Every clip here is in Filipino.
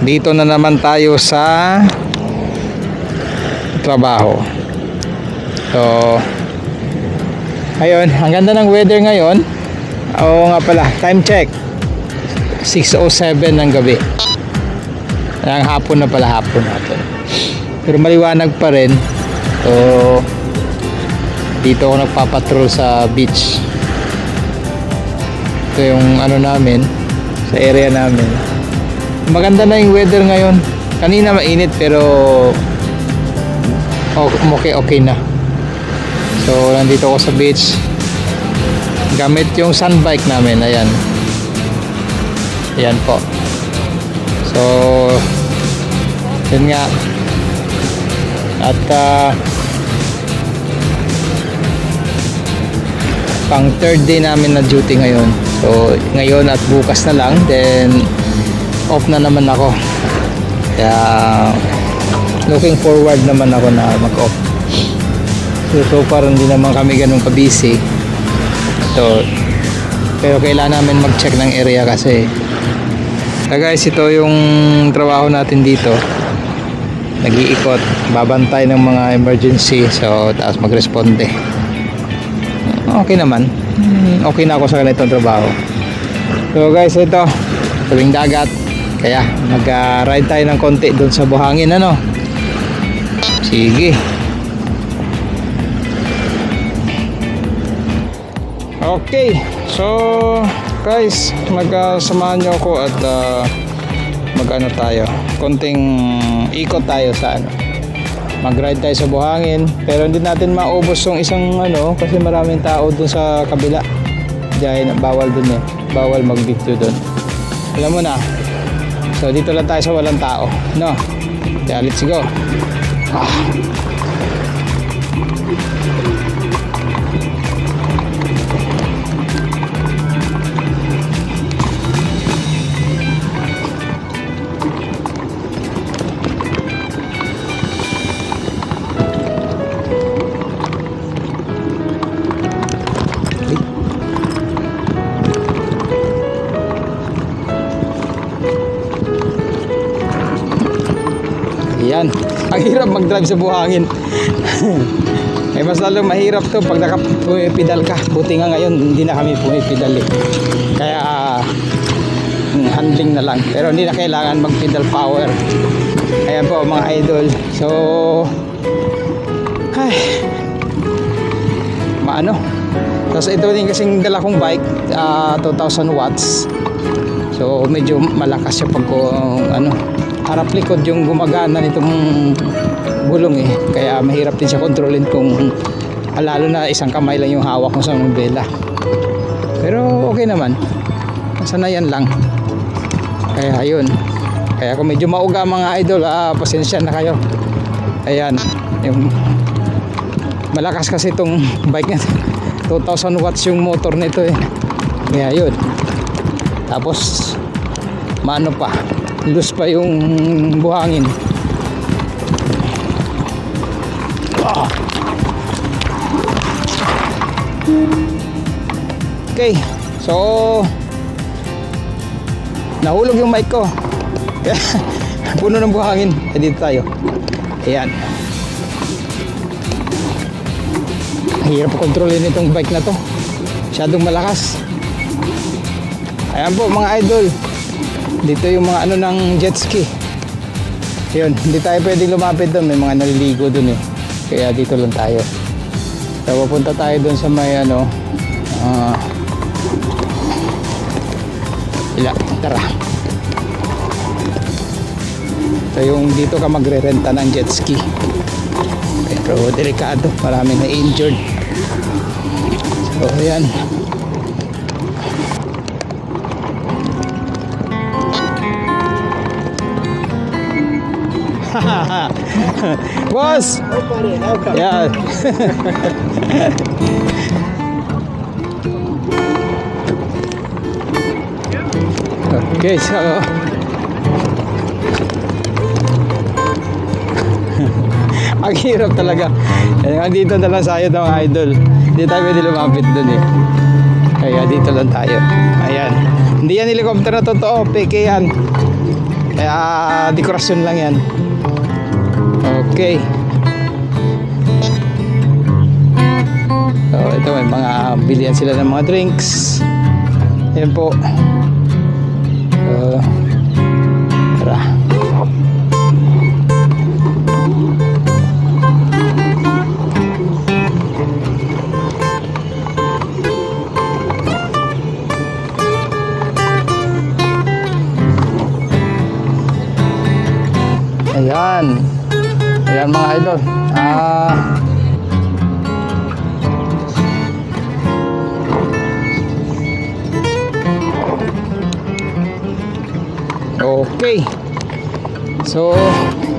dito na naman tayo sa trabaho. So ayun, ang ganda ng weather ngayon. Oo nga pala, time check 6:07 ng gabi. Ang hapon na pala, hapon natin. Pero maliwanag pa rin. So dito ako nagpapatrol sa beach. Ito yung ano namin, sa area namin. Maganda na yung weather ngayon. Kanina mainit pero okay na. So nandito ako sa beach. Gamit yung sunbike namin. Ayan. Ayan po. So yun nga. At pang third day namin na duty ngayon. So ngayon at bukas na lang, then off na naman ako. Kaya looking forward naman ako na mag-off. So far hindi naman kami ganun ka-busy. So pero kailangan namin mag-check ng area kasi. So guys, ito yung trabaho natin dito. Nag-iikot, babantay ng mga emergency. So tapos magresponde. Okay naman. Okay na ako sa ganitong trabaho. So guys, ito tabing dagat. Kaya mag-ride tayo ng konti doon sa buhangin, ano? Sige. Okay. So guys, magsamahan nyo ako at mag-ano tayo, konting ikot tayo sa ano, mag-ride tayo sa buhangin. Pero hindi natin maubos yung isang ano, kasi maraming tao dun sa kabila. Dahil bawal dun eh, bawal mag-video dun, alam mo na. So dito lang tayo sa walang tao, no? Kaya let's go. Yan, ang hirap mag-drive sa buhangin. Eh mas lalo mahirap to pag nakapumipidal ka. Buti nga ngayon hindi na kami pumipidal eh. Kaya handling na lang. Pero hindi na kailangan mag-pedal power. Ayan po mga idol. So ay, maano. Tapos ito din kasing dala kong bike, 2,000 watts. So medyo malakas siya pag ano, harap likod yung gumagana nitong gulong eh. Kaya mahirap din siya kontrolin kung lalo na isang kamay lang yung hawak mo sa manubela. Pero okay naman, sanayan lang. Kaya ayun. Kaya kung medyo mauga mga idol, pasensya na kayo. Ayan, yung malakas kasi itong bike na 2,000 watts yung motor nito eh. Kaya yun. Tapos maano pa, loose pa yung buhangin. Okay, so nahulog yung mic ko. Puno ng buhangin. Dito tayo. Ayan. Hirap kontrolin itong bike na to. Masyadong malakas. Ayan po mga idol. Dito yung mga ano ng jet ski. Yun, hindi tayo pwedeng lumapit doon. May mga naliligo doon eh. Kaya dito lang tayo. So pupunta tayo doon sa may ano, tara. So yung dito ka magre-renta ng jet ski. Pero delikado, marami na injured. So ayan. Boss! Yeah. Okay, so ang hirap talaga. Dito na lang tayo ng idol. Hindi tayo pwede lumapit dun eh. Kaya dito lang tayo. Ayan. Hindi yan helicopter na totoo. Peke yan. Kaya dekorasyon lang yan. Okay. So ito, may mga bilihan sila ng mga drinks. Ayan po. Tara. Ayan. Ayan mga idol. Okay. So,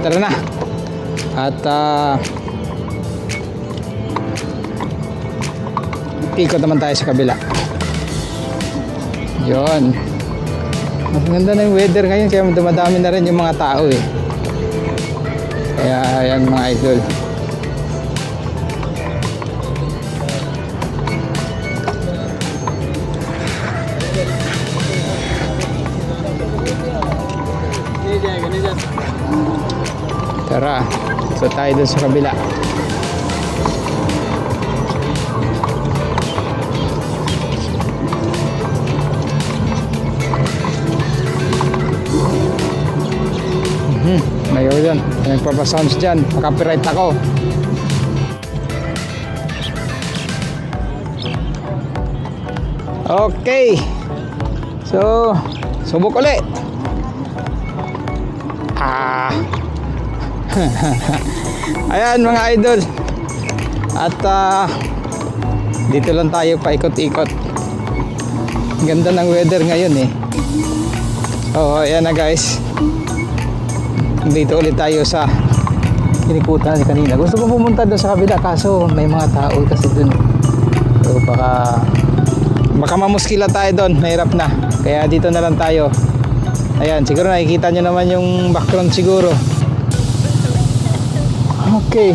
tara na. At ikot naman tayo sa kabila. Yun. Ang ganda na yung weather ngayon, kaya dumadami na rin yung mga tao eh. Kaya ayan mga idol. Tara, so tayo dun sa kabila. Mayo dyan, nagpapasounds dyan, makapiright ako. Okay. So, subok ulit. Ayan mga idol. At dito lang tayo paikot-ikot. Ganda ng weather ngayon eh. Oh, ayan na guys. Dito ulit tayo sa inikutan kanina. Gusto ko pumunta doon sa kabila kaso may mga tao kasi doon. So baka mamuskila tayo doon, mahirap na. Kaya dito na lang tayo. Ayan, siguro nakikita nyo naman yung background siguro. Okay.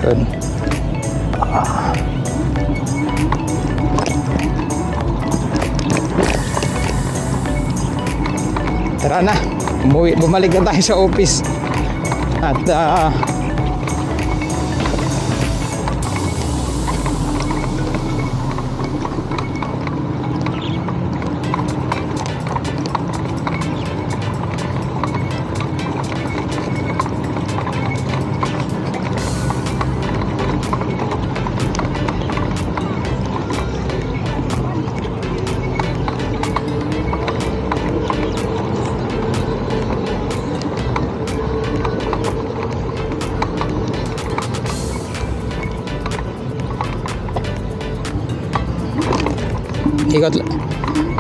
Good. Tara na, bumalik na tayo sa office. At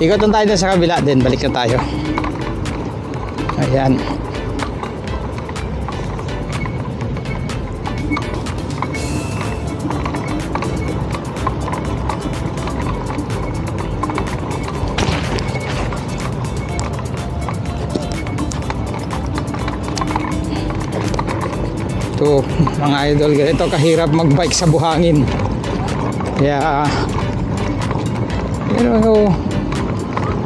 ikot lang tayo sa kabila din, balik na tayo. Ayan. Ito mga idol, ganito kahirap magbike sa buhangin. Kaya pero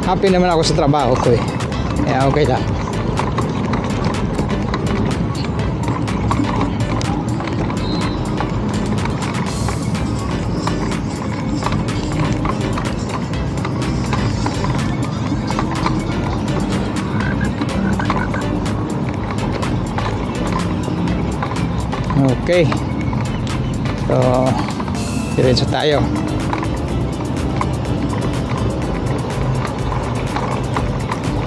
happy naman ako sa trabaho ko eh. Kaya okay lang. Okay. So, diretso tayo.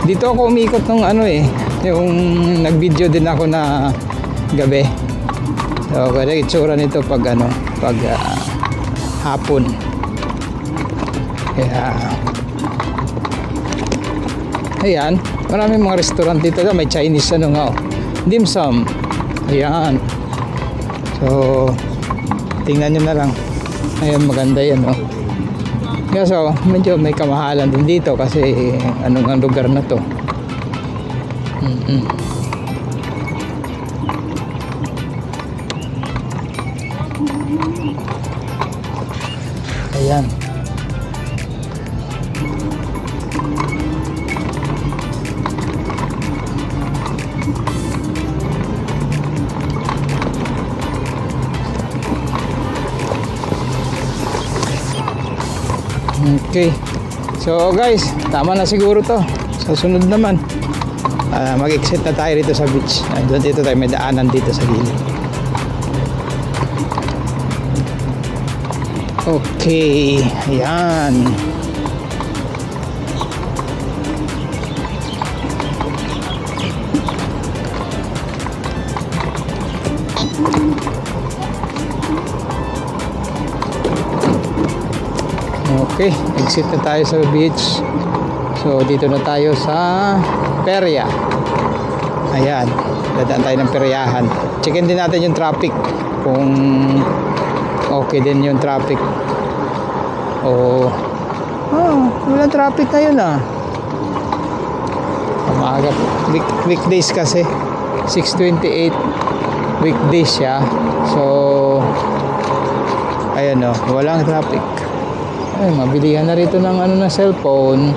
Dito ako umikot ng ano eh, yung nag-video din ako na gabi. So, kaya itsura nito pag ano, pag hapon. Kaya ayan, maraming mga restaurant dito. May Chinese ano nga, dim sum. Ayan. So, tingnan nyo na lang. Ayan, maganda yan oh. Kaso medyo may kamahalan din dito kasi anong ang lugar na to. Ayan. Okay. So guys, tama na siguro to. Sa sunod naman, mag-exit na tayo dito sa beach. Doon dito tayo, may daanan dito sa gilid. Okay. Ayan. Okay, exit na tayo sa beach. So dito na tayo sa perya. Ayan, dadaan tayo ng peryahan. Checkin din natin yung traffic, kung okay din yung traffic. Walang traffic na yun Maaga. Weekdays kasi 6:28 weekdays siya. So ayan walang traffic. Ay, mabilihan na rito ng na cellphone.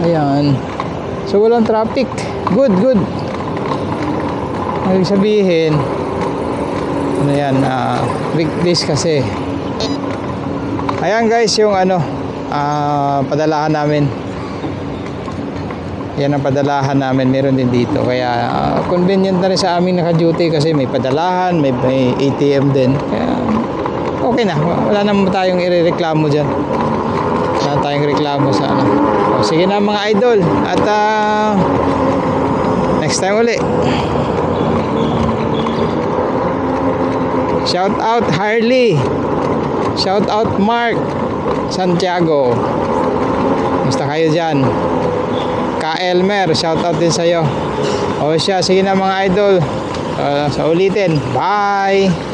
Ayan. So walang traffic. Good. Ibig sabihin, weekdays kasi. Ayan guys, yung padalahan namin. Yan ang padalahan namin, meron din dito. Kaya convenient na rin sa aming naka-duty kasi may padalahan, may ATM din. Kaya okay na, wala naman tayong irereklamo dyan. Wala tayong reklamo sa sige na mga idol. At next time uli. Shout out Harley. Shout out Mark Santiago. Musta kayo dyan? Ka Elmer, shout out din sa'yo. O siya, sige na mga idol. Sa ulitin. Bye!